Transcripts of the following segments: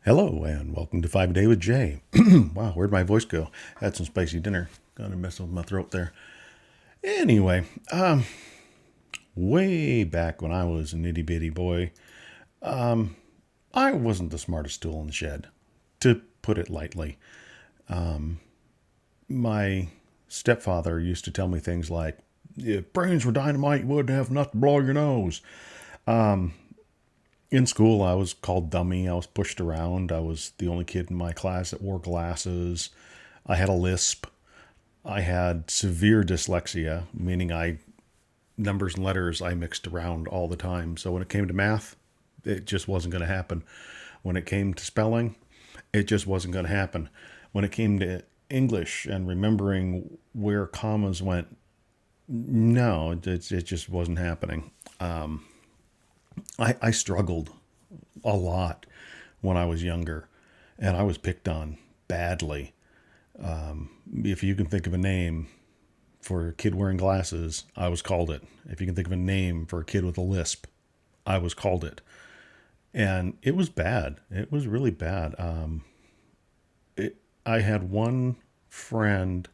Hello and welcome to 5 a Day with Jay. Wow, where'd my voice go? Had some spicy dinner. Got to mess with my throat there. Anyway, way back when I was an itty bitty boy, I wasn't the smartest tool in the shed, to put it lightly. My stepfather used to tell me things like, if brains were dynamite, you wouldn't have enough to blow your nose. In school, I was called dummy. I was pushed around. I was the only kid in my class that wore glasses. I had a lisp. I had severe dyslexia, meaning numbers and letters I mixed around all the time. So when it came to math, it just wasn't going to happen. When it came to spelling, it just wasn't going to happen. When it came to English and remembering where commas went, no, it just wasn't happening. I struggled a lot when I was younger, and I was picked on badly. If you can think of a name for a kid wearing glasses, I was called it. If you can think of a name for a kid with a lisp, I was called it. And it was bad. It was really bad. I had one friend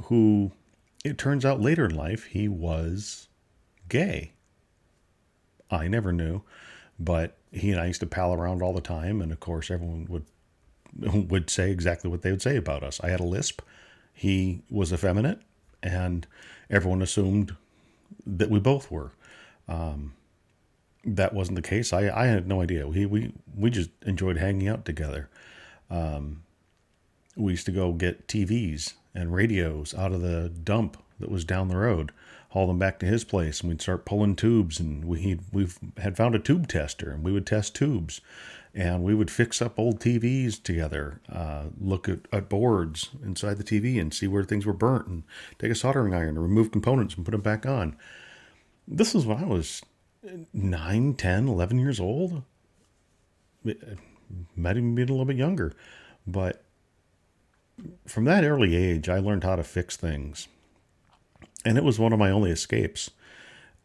who, it turns out later in life, he was gay. I never knew, but he and I used to pal around all the time, and of course, everyone would say exactly what they would say about us. I had a lisp. He was effeminate, and everyone assumed that we both were. That wasn't the case. I had no idea. We just enjoyed hanging out together. We used to go get TVs and radios out of the dump that was down the road, haul them back to his place, and we'd start pulling tubes. And we had found a tube tester, and we would test tubes, and we would fix up old TVs together, look at boards inside the TV and see where things were burnt, and take a soldering iron and remove components and put them back on. This was when I was 9, 10, 11 years old. It might even be a little bit younger, but from that early age, I learned how to fix things. And it was one of my only escapes.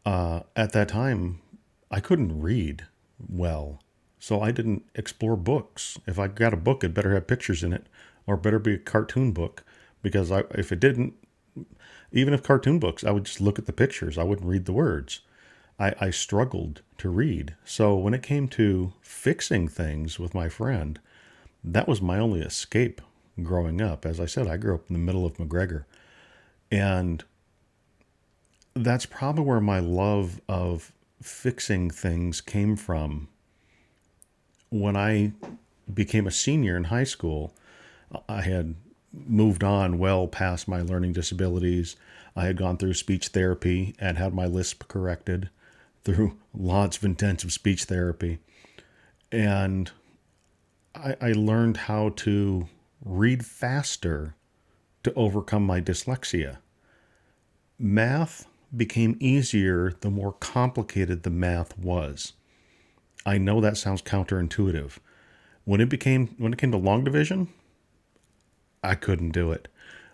At that time, I couldn't read well, so I didn't explore books. If I got a book, it better have pictures in it, or better be a cartoon book, because if it didn't, even if cartoon books, I would just look at the pictures. I wouldn't read the words. I struggled to read. So when it came to fixing things with my friend, that was my only escape growing up. As I said, I grew up in the middle of McGregor. And that's probably where my love of fixing things came from. When I became a senior in high school, I had moved on well past my learning disabilities. I had gone through speech therapy and had my lisp corrected through lots of intensive speech therapy. And I learned how to read faster to overcome my dyslexia. Math became easier the more complicated the math was. I know that sounds counterintuitive. When it came to long division, I couldn't do it.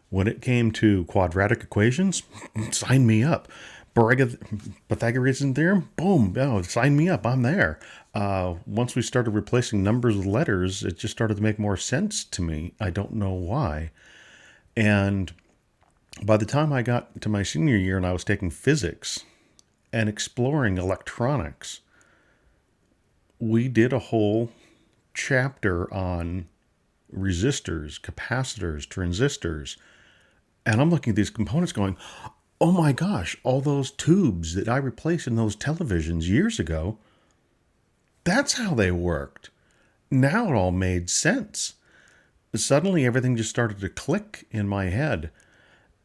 When it came to quadratic equations, sign me up. Pythagorean theorem, boom, oh, sign me up. I'm there. Once we started replacing numbers with letters, it just started to make more sense to me. I don't know why. And by the time I got to my senior year and I was taking physics and exploring electronics, we did a whole chapter on resistors, capacitors, transistors. And I'm looking at these components going, oh my gosh, all those tubes that I replaced in those televisions years ago, that's how they worked. Now it all made sense. Suddenly everything just started to click in my head.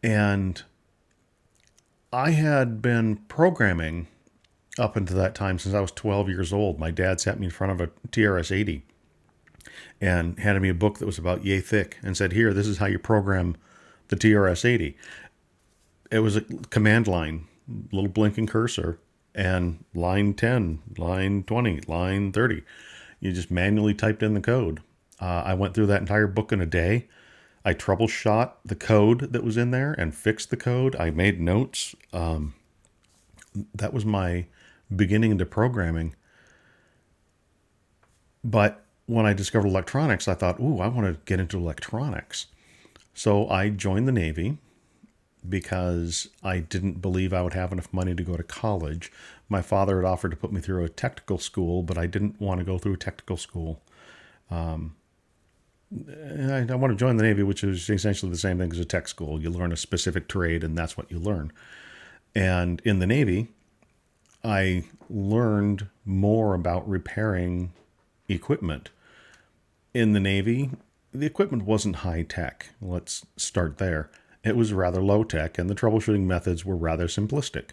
And I had been programming up until that time since I was 12 years old. My dad sat me in front of a TRS-80 and handed me a book that was about yay thick and said, here, this is how you program the TRS-80. It was a command line, little blinking cursor, and line 10, line 20, line 30. You just manually typed in the code. I went through that entire book in a day. I troubleshot the code that was in there and fixed the code. I made notes. That was my beginning into programming. But when I discovered electronics, I thought, ooh, I want to get into electronics. So I joined the Navy because I didn't believe I would have enough money to go to college. My father had offered to put me through a technical school, but I didn't want to go through a technical school. I want to join the Navy, which is essentially the same thing as a tech school. You learn a specific trade, and that's what you learn. And in the Navy, I learned more about repairing equipment. In the Navy, the equipment wasn't high tech. Let's start there. It was rather low tech, and the troubleshooting methods were rather simplistic.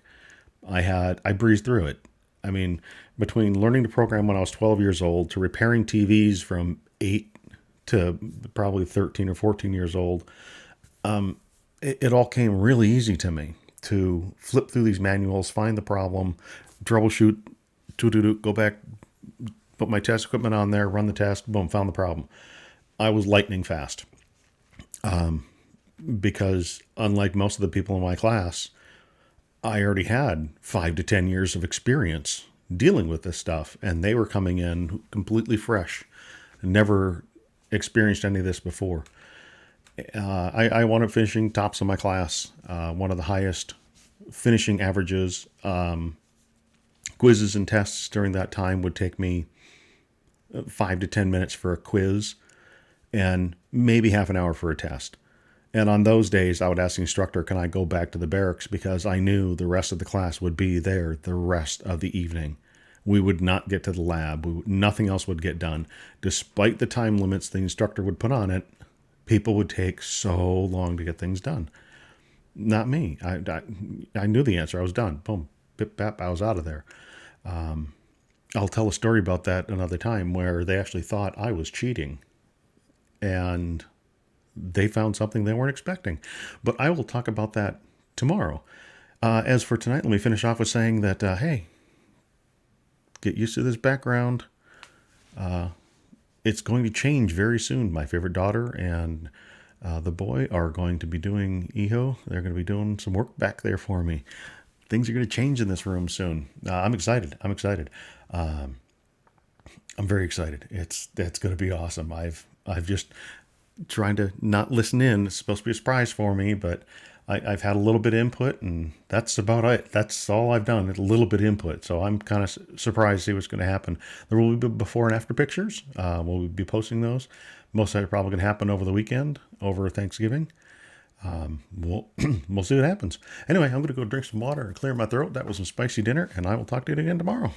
I breezed through it. I mean, between learning to program when I was 12 years old to repairing TVs from 8 to probably 13 or 14 years old, it all came really easy to me to flip through these manuals, find the problem, troubleshoot, go back, put my test equipment on there, run the test, boom, found the problem. I was lightning fast because, unlike most of the people in my class, I already had 5 to 10 years of experience dealing with this stuff, and they were coming in completely fresh, never experienced any of this before. I wound up finishing tops of my class, one of the highest finishing averages. Quizzes and tests during that time would take me 5 to 10 minutes for a quiz and maybe half an hour for a test. And on those days, I would ask the instructor, can I go back to the barracks? Because I knew the rest of the class would be there the rest of the evening. We would not get to the lab. Nothing else would get done. Despite the time limits the instructor would put on it, people would take so long to get things done. Not me. I knew the answer. I was done. Boom. Bip, bap. I was out of there. I'll tell a story about that another time where they actually thought I was cheating. And they found something they weren't expecting. But I will talk about that tomorrow. As for tonight, let me finish off with saying that, hey, get used to this background. It's going to change very soon. My favorite daughter and the boy are going to be doing EHO. They're going to be doing some work back there for me. Things are going to change in this room soon. I'm excited. I'm very excited. It's going to be awesome. I've just trying to not listen in. It's supposed to be a surprise for me, but I've had a little bit of input, and that's about it. That's all I've done, a little bit of input. So I'm kind of surprised to see what's going to happen. There will be before and after pictures. We'll be posting those. Most of it probably going to happen over the weekend, over Thanksgiving. We'll see what happens. Anyway, I'm going to go drink some water and clear my throat. That was some spicy dinner, and I will talk to you again tomorrow.